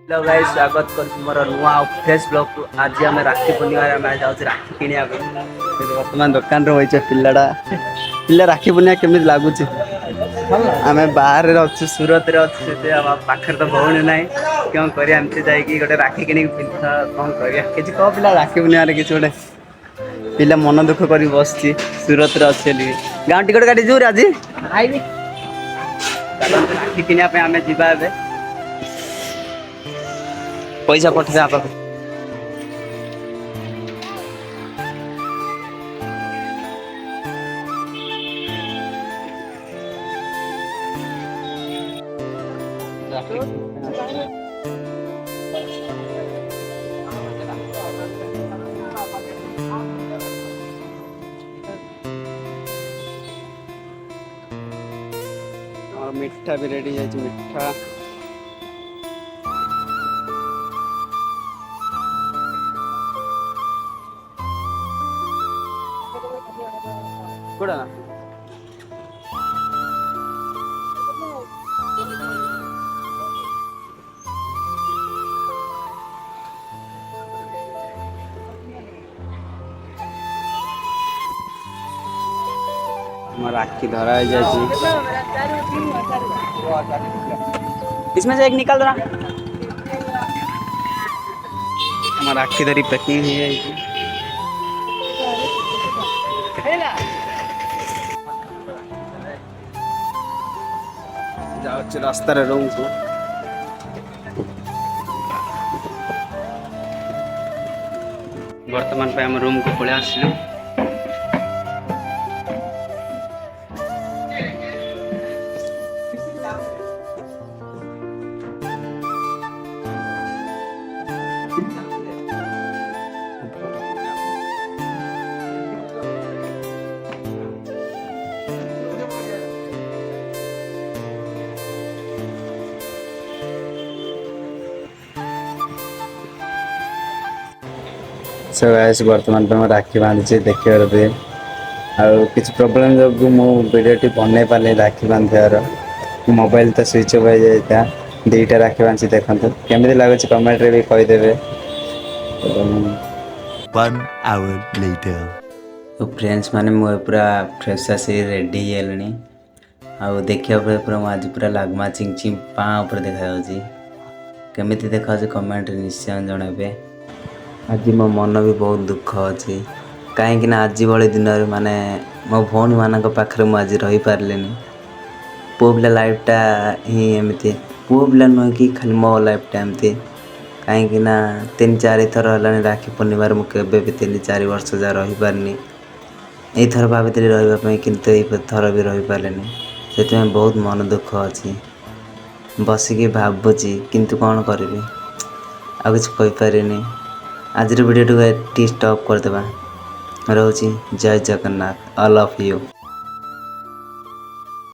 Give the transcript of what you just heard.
Hello guys स्वागत कर मोर नुआ फ्रेश ब्लॉग को आज आम राखी पूर्णिमा आम जाऊँ राखी किणा बर्तमान दुकान रही पिलाटा पिला राखी पूर्णिमा केमी लगुच आम बाहर अच्छे सूरत पाखे तो भौणी ना क्यों करमती जाकि गोटे राखी कि पिंध कौन कर कि कह पिला राखी पूर्णिमा कि गोटे पिला मन दुख कर बस सूरत अच्छे गाँव टिकट काटी जो आज राखी किनापे आम जा पैसा पठे आप और मिठा भी रेडी है मिठा कूड़ा राखी धरा इसमें से एक निकाल दो ना हमारा राखी धरी पैकिंग है जाऊँ रास्ता रूम को वर्तमान पे हम रूम को पलि आसलु सो गाइस वर्तमान पे राखी बांधे देखिए किसी प्रोब्लेम जो मो वीडियो बन पारे राखी बांधार मोबाइल तो स्विच ऑफ हो जाता दीटा राखी बांधी देखते केमी लगुच कमेंट रे भी कहीदेवे। तो फ्रेंड्स माने मु पूरा फ्रेश आसी रेडी हेलनी आउ देखिया पूरा आज पूरा लागमा चिंग चिंग पाँ ऊपर देखा केमी देखा कमेंट निश्चय जनइबे। आज मो मन भी बहुत दुख अच्छी कहीं आज भाई दिन माने मो भौणी मान पाखे मुझे रही पारे पुओ पिला लाइफटा ही एमती पुओ पिला नुह कि खाली मो लाइफटा एमती कहीं 3-4 थर है राखी पूर्णिमार मुझे भी 3-4 वर्ष जा रही पारनी यही भाभी रही किंतु ये थर भी रही पारे से बहुत मन दुख अच्छी बसिकी भावुची किंतु कौन करी आ कि आज वीडियो टी स्टॉप करदे रोची जय जगन्नाथ ऑल ऑफ यू।